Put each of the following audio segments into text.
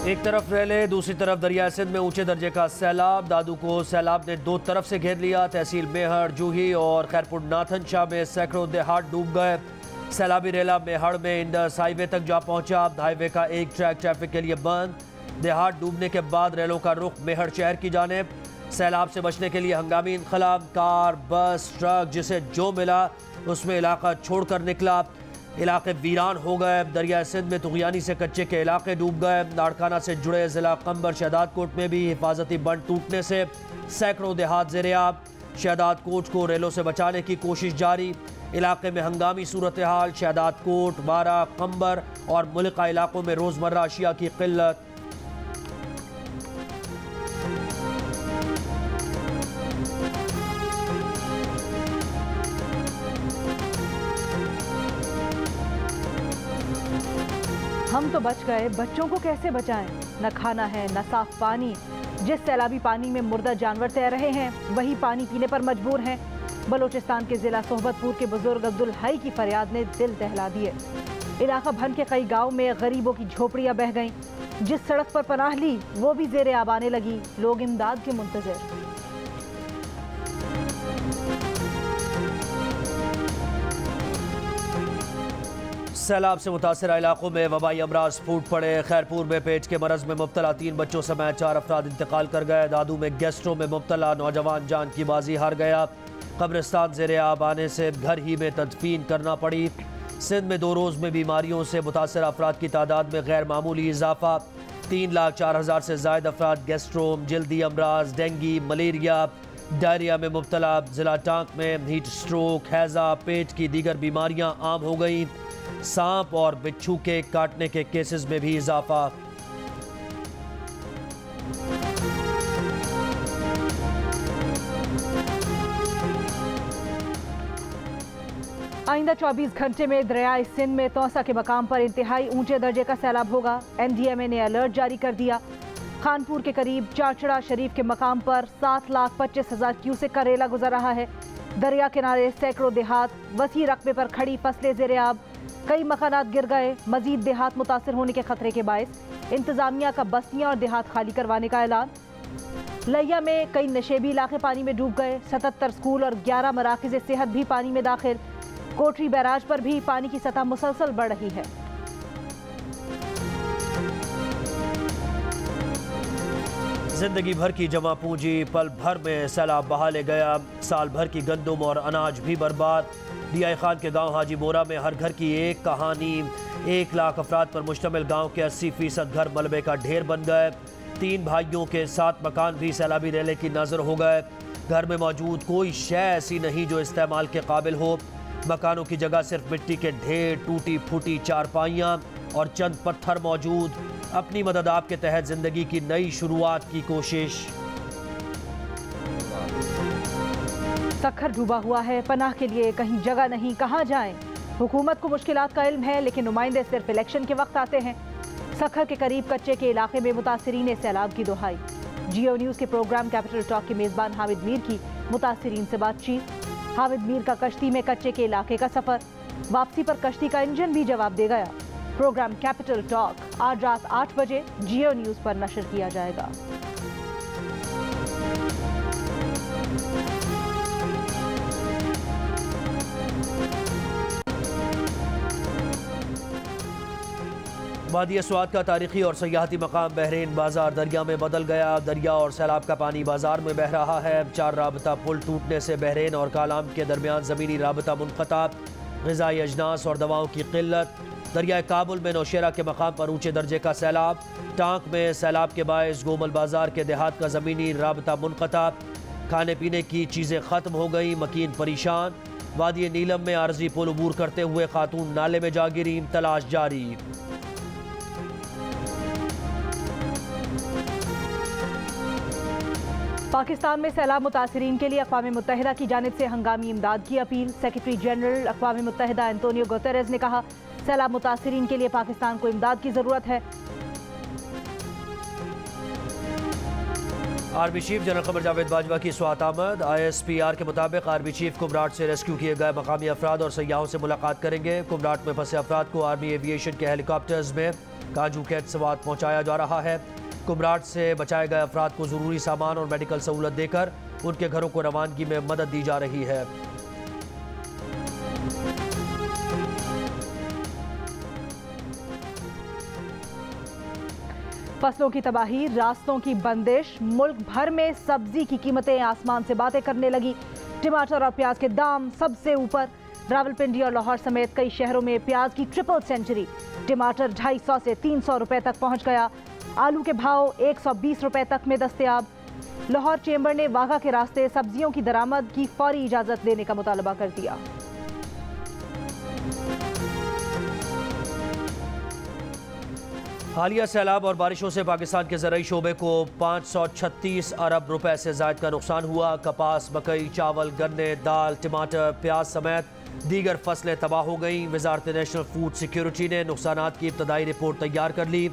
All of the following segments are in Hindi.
एक तरफ रेले, दूसरी तरफ दरिया सिंध में ऊंचे दर्जे का सैलाब। दादू को सैलाब ने दो तरफ से घेर लिया। तहसील मेहड़, जूही और खैरपुर नाथन शाह में सैकड़ों देहात डूब गए। सैलाबी रेला मेहड़ में इंडस हाईवे तक जा पहुंचा। हाईवे का एक ट्रैक ट्रैफिक के लिए बंद। देहात डूबने के बाद रेलों का रुख मेहड़ शहर की जानिब। सैलाब से बचने के लिए हंगामी इंखलाब। कार, बस, ट्रक जिसे जो मिला उसमें इलाका छोड़कर निकला। इलाके वीरान हो गए। दरिया सिंध में तुगयानी से कच्चे के इलाके डूब गए। लाड़काना से जुड़े जिला कंबर शहदाद कोट में भी हिफाजती बंद टूटने से सैकड़ों देहात ज़ेर-ए-आब। शहदाद कोट को रेलों से बचाने की कोशिश जारी। इलाके में हंगामी सूरत हाल। शहदाद कोट, बारा, कंबर और मुल्का इलाकों में रोज़मर्रा अशिया की किल्लत। हम तो बच गए, बच्चों को कैसे बचाएं? न खाना है, न साफ पानी। जिस सैलाबी पानी में मुर्दा जानवर तैर रहे हैं वही पानी पीने पर मजबूर हैं। बलूचिस्तान के जिला सोहबतपुर के बुजुर्ग अब्दुल हई की फरियाद ने दिल दहला दिए। इलाका भन के कई गाँव में गरीबों की झोपड़ियाँ बह गईं। जिस सड़क पर पनाह ली वो भी ज़ेर-ए-आब आने लगी। लोग इमदाद के मुंतज़िर। सैलाब से मुतासर इलाकों में वबाई अमराज फूट पड़े। खैरपुर में पेट के मरज में मुब्तला 3 बच्चों समेत 4 अफराद इंतकाल कर गए। दादू में गैस्ट्रो में मुब्तला नौजवान जान की बाजी हार गया। कब्रिस्तान ज़ेर-ए-आब आने से घर ही में तदफीन करना पड़ी। सिंध में 2 रोज़ में बीमारियों से मुतासर अफराद की तादाद में गैर मामूली इजाफा। 3,04,000 से ज़ायद अफराद गैस्ट्रोम, जल्दी अमराज, डेंगी, मलेरिया, डायरिया में मुब्तला। जिला टांक में हीट स्ट्रोक, हैज़ा, पेट की दीगर बीमारियाँ आम हो गई। सांप और बिच्छू के काटने के केसेस में भी इजाफा। आइंदा 24 घंटे में दरियाए सिंध में तौसा के मकाम पर इंतहाई ऊंचे दर्जे का सैलाब होगा। MDMA ने अलर्ट जारी कर दिया। खानपुर के करीब चाचड़ा शरीफ के मकाम पर 7,25,000 क्यूसेक का रेला गुजर रहा है। दरिया किनारे सैकड़ों देहात, वसी रकबे पर खड़ी फसलें ज़ेर-ए-आब। कई मकानात गिर गए। मजीद देहात मुतासर होने के खतरे के बायस इंतजामिया का बस्तियां और देहात खाली करवाने का ऐलान। लिया में कई नशेबी इलाके पानी में डूब गए। 77 स्कूल और 11 मराकज़ सेहत भी पानी में दाखिल। कोटरी बैराज पर भी पानी की सतह मुसलसल बढ़ रही है। जिंदगी भर की जमा पूंजी पल भर में सैलाब बहा ले गया। साल भर की गंदुम और अनाज भी बर्बाद। DI खान के गांव हाजी मोरा में हर घर की एक कहानी। 1 लाख अफराद पर मुश्तमिल गांव के 80% घर मलबे का ढेर बन गए। 3 भाइयों के 7 मकान भी सैलाबी रेले की नज़र हो गए। घर में मौजूद कोई शय ऐसी नहीं जो इस्तेमाल के काबिल हो। मकानों की जगह सिर्फ मिट्टी के ढेर, टूटी फूटी चारपाइयाँ और चंद पत्थर मौजूद। अपनी मदद आप के तहत जिंदगी की नई शुरुआत की कोशिश। सखर डूबा हुआ है, पनाह के लिए कहीं जगह नहीं, कहाँ जाएं? हुकूमत को मुश्किलात का इल्म है लेकिन नुमाइंदे सिर्फ इलेक्शन के वक्त आते हैं। सखर के करीब कच्चे के इलाके में मुतासरीन सैलाब की दुहाई। जियो न्यूज़ के प्रोग्राम कैपिटल टॉक के मेज़बान हामिद मीर की मुतासरीन से बातचीत। हामिद मीर का कश्ती में कच्चे के इलाके का सफ़र। वापसी पर कश्ती का इंजन भी जवाब दे गया। प्रोग्राम कैपिटल टॉक आज रात 8 बजे जियो न्यूज़ पर नशर किया जाएगा। वादी स्वात का तारीखी और सयाहती मकाम बहरीन बाजार दरिया में बदल गया। दरिया और सैलाब का पानी बाजार में बह रहा है। 4 राबता पुल टूटने से बहरीन और कालाम के दरमियान ज़मीनी राबता मुनक़ता। ग़िज़ाई अजनास और दवाओं की किल्लत। दरिया काबुल में नौशेरा के मकाम पर ऊँचे दर्जे का सैलाब। टांक में सैलाब के बायस गोमल बाजार के देहात का ज़मीनी राबता मुनक़ता। खाने पीने की चीज़ें ख़त्म हो गई, मकीन परेशान। वादी नीलम में आरजी पुल अबूर करते हुए खातून नाले में जा गिरी, तलाश जारी। पाकिस्तान में सैलाब मुतासरीन के लिए अक़वाम मुत्तहिदा की जानिब से हंगामी इमदाद की अपील। सेक्रेटरी जनरल अक़वाम मुत्तहिदा एंटोनियो गुतेरेस ने कहा, सैलाब मुतासरीन के लिए पाकिस्तान को इमदाद की ज़रूरत है। Army chief general Qamar Javed Bajwa की स्वात आमद। ISPR के मुताबिक आर्मी चीफ कुमराट से रेस्क्यू किए गए मकामी अफराद और सयाहों से मुलाकात करेंगे। कुमराट में फंसे अफराद को आर्मी एविएशन के हेलीकॉप्टर्स में काजू के सवाद पहुँचाया जा रहा है। कुमराट से बचाए गए अफराद को ज़रूरी सामान और मेडिकल सहूलत देकर उनके घरों को रवानगी में मदद दी जा रही है। फसलों की तबाही, रास्तों की बंदिश, मुल्क भर में सब्जी की कीमतें आसमान से बातें करने लगी। टमाटर और प्याज के दाम सबसे ऊपर। रावलपिंडी और लाहौर समेत कई शहरों में प्याज की ट्रिपल सेंचुरी। टमाटर 250 से 300 रुपए तक पहुंच गया। आलू के भाव 120 रुपए तक में दस्तयाब। लाहौर चेंबर ने वाघा के रास्ते सब्जियों की दरामद की फौरी इजाजत देने का मुतालबा कर दिया। हालिया सैलाब और बारिशों से पाकिस्तान के ज़राई शोबे को 536 अरब रुपए से ज़ायद का नुकसान हुआ। कपास, मकई, चावल, गन्ने, दाल, टमाटर, प्याज समेत दीगर फसलें तबाह हो गईं। वजारत नेशनल फूड सिक्योरिटी ने नुकसानात की इब्तदाई रिपोर्ट तैयार कर ली।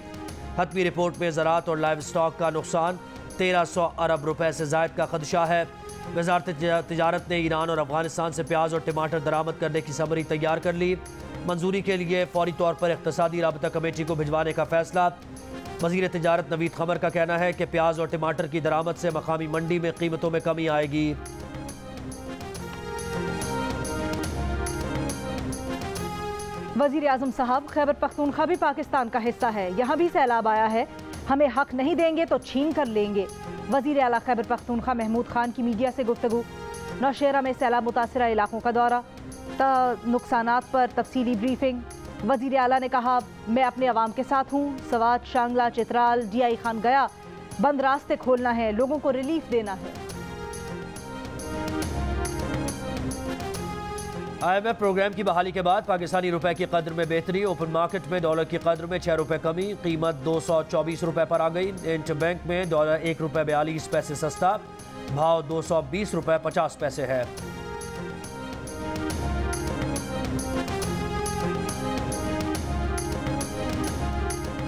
हतमी रिपोर्ट में ज़राअत और लाइव स्टॉक का नुकसान 1300 अरब रुपए से ज़ायद का खदशा है। वजारत तिजारत ने ईरान और अफगानिस्तान से प्याज और टमाटर दरामद करने की समरी तैयार कर ली। मंजूरी के लिए फौरी तौर पर इक़्तिसादी राबता कमेटी को भिजवाने का फैसला। वज़ीर तिजारत नवीद क़मर का कहना है कि प्याज और टमाटर की दरामद से मकामी मंडी में कीमतों में कमी आएगी। वज़ीर आज़म साहब, खैबर पख्तूनख्वा भी पाकिस्तान का हिस्सा है, यहाँ भी सैलाब आया है, हमें हक नहीं देंगे तो छीन कर लेंगे। वज़ीर आला खैबर पख्तूनख्वा महमूद खान की मीडिया से गुफ्तगू। नौशेरा में सैलाब मुतासरा इलाकों का दौरा, नुकसानात पर तफसीली ब्रीफिंग। वज़ीर आला ने कहा, मैं अपने अवाम के साथ हूँ। सवात, शांगला, चित्राल, DI खान गया, बंद रास्ते खोलना है, लोगों को रिलीफ देना है। IMF प्रोग्राम की बहाली के बाद पाकिस्तानी रुपए की कदर में बेहतरी। ओपन मार्केट में डॉलर की कदर में 6 रुपए कमी, कीमत 224 रुपए पर आ गई। इंटरबैंक में डॉलर 1 रुपए 42 पैसे सस्ता, भाव 220 रुपए 50 पैसे है।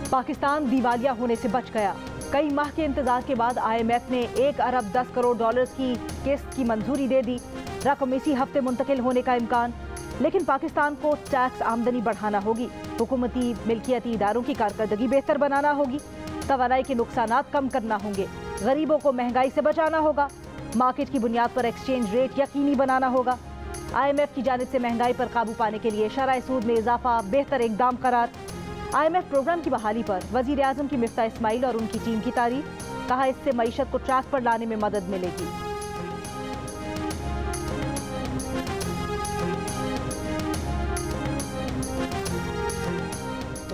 पाकिस्तान दिवालिया होने से बच गया। कई माह के इंतजार के बाद IMF ने 1 अरब 10 करोड़ डॉलर्स की किस्त की मंजूरी दे दी। रकम इसी हफ्ते मुंतकिल होने का इम्कान, लेकिन पाकिस्तान को टैक्स आमदनी बढ़ाना होगी, हुकूमती मिल्कियती इदारों की कारकर्दगी बेहतर बनाना होगी, तवानाई के नुकसानात कम करना होंगे, गरीबों को महंगाई से बचाना होगा, मार्केट की बुनियाद पर एक्सचेंज रेट यकीनी बनाना होगा। IMF की जानिब से महंगाई पर काबू पाने के लिए शरह सूद में इजाफा बेहतर इकदाम करार। IMF प्रोग्राम की बहाली पर वज़ीर आज़म की मिफ्ता इस्माइल और उनकी टीम की तारीफ, कहा इससे मईशत को ट्रैक पर लाने में मदद मिलेगी।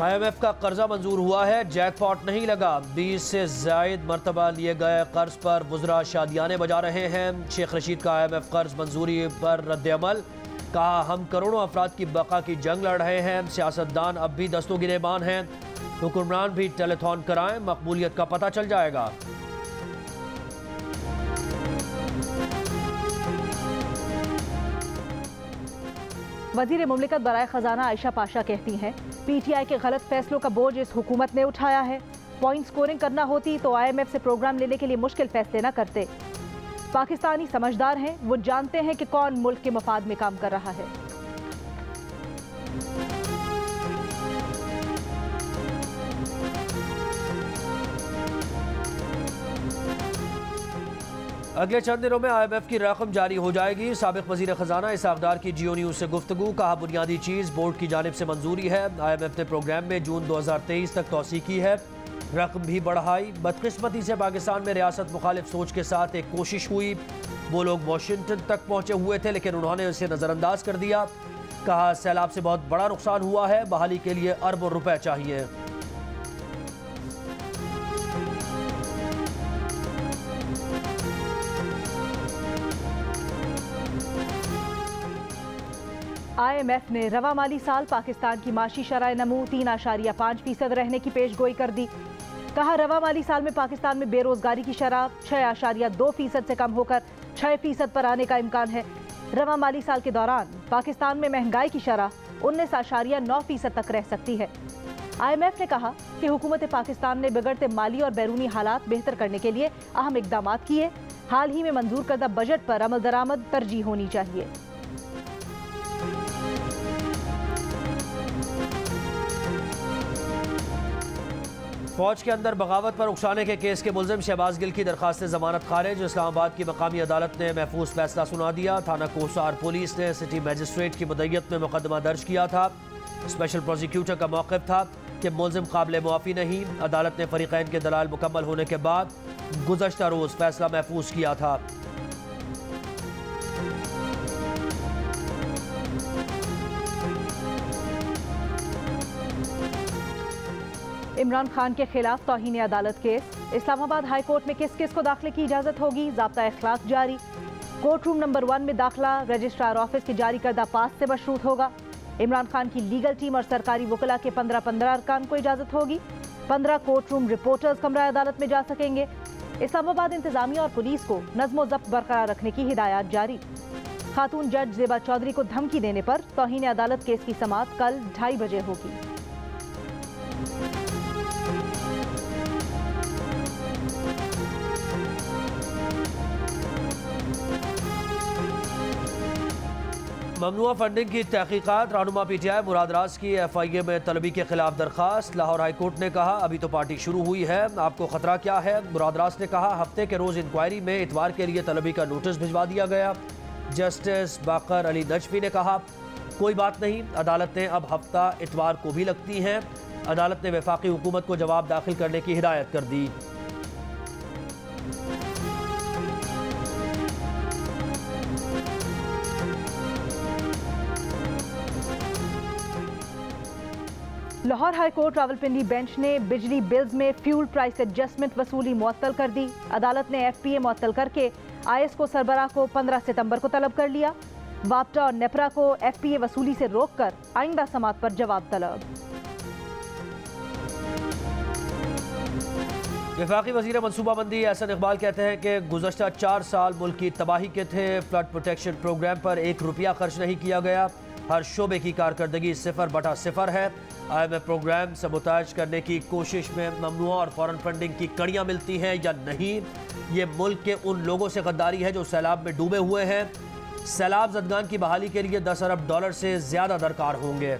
IMF का कर्जा मंजूर हुआ है, जैकपॉट नहीं लगा। 20 से ज़ायद मरतबा लिए गए कर्ज पर वुज़रा शादियाने बजा रहे हैं। शेख रशीद का IMF कर्ज मंजूरी पर रद्द-ए-अमल, कहा हम करोड़ों अफराद की बका की जंग लड़ रहे हैं, सियासतदान अब भी दस्तों गिरेबान हैं, हुक्मरान भी टेलीथॉन कराएं, मकबूलियत का पता चल जाएगा। वज़ीर मुमलिकत बराए ख़जाना आयशा पाशा कहती हैं, PTI के गलत फैसलों का बोझ इस हुकूमत ने उठाया है। पॉइंट स्कोरिंग करना होती तो IMF से प्रोग्राम लेने के लिए मुश्किल फैसले न करते। पाकिस्तानी समझदार हैं, वो जानते हैं कि कौन मुल्क के मफाद में काम कर रहा है। अगले चंद दिनों में IMF की रकम जारी हो जाएगी। साबिक वज़ीर ख़जाना इसाक़दार की जियो न्यूज़ से गुफ्तगू, कहा बुनियादी चीज़ बोर्ड की जानिब से मंजूरी है। IMF ने प्रोग्राम में जून 2023 तक तौसी की है, रकम भी बढ़ाई। बदकिस्मती से पाकिस्तान में रियासत मुखालिफ सोच के साथ एक कोशिश हुई, वो लोग वाशिंगटन तक पहुँचे हुए थे लेकिन उन्होंने उसे नज़रअंदाज कर दिया। कहा सैलाब से बहुत बड़ा नुकसान हुआ है, बहाली के लिए अरबों रुपए चाहिए। IMF ने रवा माली साल पाकिस्तान की माशी शरह नमू 3.5% रहने की पेशगोई कर दी। कहा रवा माली साल में पाकिस्तान में बेरोजगारी की शरह 6.2% से कम होकर 6% पर आने का इम्कान है। रवा माली साल के दौरान पाकिस्तान में महंगाई की शरह 19.9% तक रह सकती है। IMF ने कहा कि हुकूमत पाकिस्तान ने बिगड़ते माली और बैरूनी हालात बेहतर करने के लिए अहम इकदाम किए। हाल ही में मंजूर करदा बजट पर अमल दरामद तरजीह होनी चाहिए। फौज के अंदर बगावत पर उकसाने के केस के मुलजिम शहबाज गिल की दरखास्त जमानत खारिज। इस्लामाबाद की मकामी अदालत ने महफूज फैसला सुना दिया। थाना कोसार पुलिस ने सिटी मजिस्ट्रेट की मुद्दत में मुकदमा दर्ज किया था। स्पेशल प्रोसिक्यूटर का मौक़िफ़ था कि मुलजिम काबिल मुआफ़ी नहीं। अदालत ने फरीक़ैन के दलाल मुकम्मल होने के बाद गुज़श्ता रोज़ फैसला महफूज किया था। इमरान खान के खिलाफ तौहीन अदालत केस। इस्लामाबाद हाई कोर्ट में किस किस को दाखिले की इजाज़त होगी? ज़ाब्ता अखलाक जारी। कोर्ट रूम नंबर 1 में दाखिला रजिस्ट्रार ऑफिस की जारी करदा पास से मशरूत होगा। इमरान खान की लीगल टीम और सरकारी वकला के 15 अरकान को इजाज़त होगी। 15 कोर्ट रूम रिपोर्टर्स कमरा अदालत में जा सकेंगे। इस्लामाबाद इंतजामिया और पुलिस को नज़्म ज़ब्त बरकरार रखने की हिदायत जारी। खातून जज ज़ेबा चौधरी को धमकी देने पर तौहीन अदालत केस की समाअत कल 2:30 बजे होगी। ममनुआ फंडिंग की तहकीकात। रहनुमा PTI मुराद राज की FIA में तलबी के खिलाफ दरखास्त। लाहौर हाई कोर्ट ने कहा अभी तो पार्टी शुरू हुई है, आपको खतरा क्या है? मुराद राज ने कहा हफ्ते के रोज इंक्वायरी में इतवार के लिए तलबी का नोटिस भिजवा दिया गया। जस्टिस बाकर अली नजफी ने कहा कोई बात नहीं, अदालतें अब हफ्ता इतवार को भी लगती हैं। अदालत ने वफाकी हुकूमत को जवाब दाखिल करने की हिदायत कर दी। Lahore high court Rawalpindi bench ने बिजली बिल्स में फ्यूल प्राइस एडजस्टमेंट वसूली मुअत्तल कर दी। अदालत ने FPA मुअत्तल करके IS को सरबराह को 15 सितंबर को तलब कर लिया। वापटा और नेपरा को FPA वसूली से रोककर आइंदा समात पर जवाब तलब। वफाकी वज़ीर मनसूबाबंदी एहसन इकबाल कहते हैं कि गुज़श्ता 4 साल मुल्क की तबाही के थे। फ्लड प्रोटेक्शन प्रोग्राम पर 1 रुपया खर्च नहीं किया गया। हर शोबे की कारकर्दगी 0/0 है। IMF प्रोग्राम सबोताज करने की कोशिश में ममनुआ और फॉरेन फंडिंग की कड़ियाँ मिलती हैं या नहीं? ये मुल्क के उन लोगों से गद्दारी है जो सैलाब में डूबे हुए हैं। सैलाब ज़दगान की बहाली के लिए $10 अरब से ज़्यादा दरकार होंगे।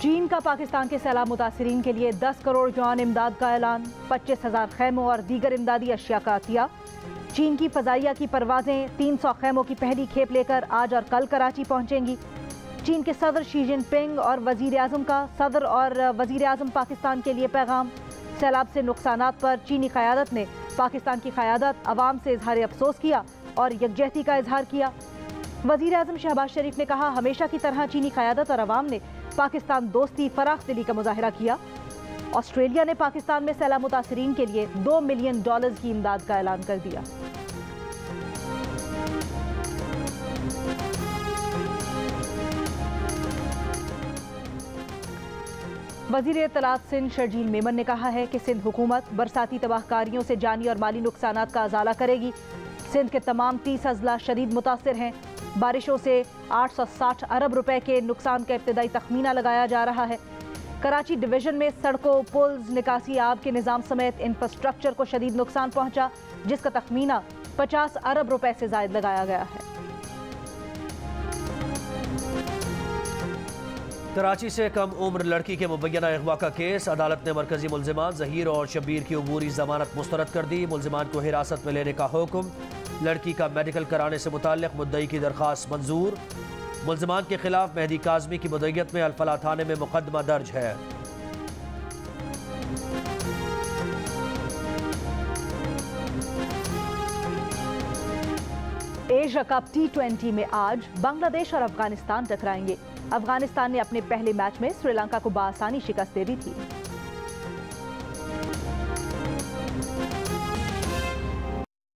चीन का पाकिस्तान के सैलाब मुतासिरीन के लिए 10 करोड़ युआन इमदाद का ऐलान। 25,000 खैमों और दीगर इमदादी अशिया का अतिया। चीन की फ़ज़ाइया की परवाज़ें 300 खैमों की पहली खेप लेकर आज और कल कराची पहुंचेंगी। चीन के सदर शी जिनपिंग और वज़ीर आज़म का सदर और वज़ीर आज़म पाकिस्तान के लिए पैगाम। सैलाब से नुकसानात पर चीनी क़यादत ने पाकिस्तान की क़यादत अवाम से इजहार अफसोस किया और यकजहती का इजहार किया। वज़ीर आज़म शहबाज शरीफ ने कहा हमेशा की तरह चीनी क़यादत और अवाम ने पाकिस्तान दोस्ती फराख दिली का मुजाहिरा किया। ऑस्ट्रेलिया ने पाकिस्तान में सैलाब मुतासिरीन के लिए $2 मिलियन की इमदाद का ऐलान कर दिया। वज़ीर इत्तलात सिंध शर्जील मेमन ने कहा है कि सिंध हुकूमत बरसाती तबाहकारियों से जानी और माली नुकसानात का अजाला करेगी। सिंध के तमाम 30 अजला शदीद मुतासिर हैं। बारिशों से 860 अरब रुपए के नुकसान का इब्तदाई तखमीना लगाया जा रहा है। कराची डिवीजन में सड़कों, पुल्स, निकासी आब के निज़ाम समेत इंफ्रास्ट्रक्चर को शदीद नुकसान पहुंचा, जिसका तखमीना 50 अरब रुपए से जायद लगाया गया है। कराची से कम उम्र लड़की के मुबैना अगवा का केस। अदालत ने मरकजी मुल्जिमान ज़हीर और शब्बीर की अबूरी ज़मानत मुस्तरद कर दी। मुल्जिमान को हिरासत में लेने का हुक्म। लड़की का मेडिकल कराने से मुताल्लिक़ मुद्दई की दरख्वास्त मंजूर। मुल्जिमान के खिलाफ मेहदी काज़मी की मुद्दत में अल-फलाह थाने में मुकदमा दर्ज है। एशिया कप T20 में आज बांग्लादेश और अफगानिस्तान टकराएंगे। अफगानिस्तान ने अपने पहले मैच में श्रीलंका को बआसानी शिकस्त दे दी थी।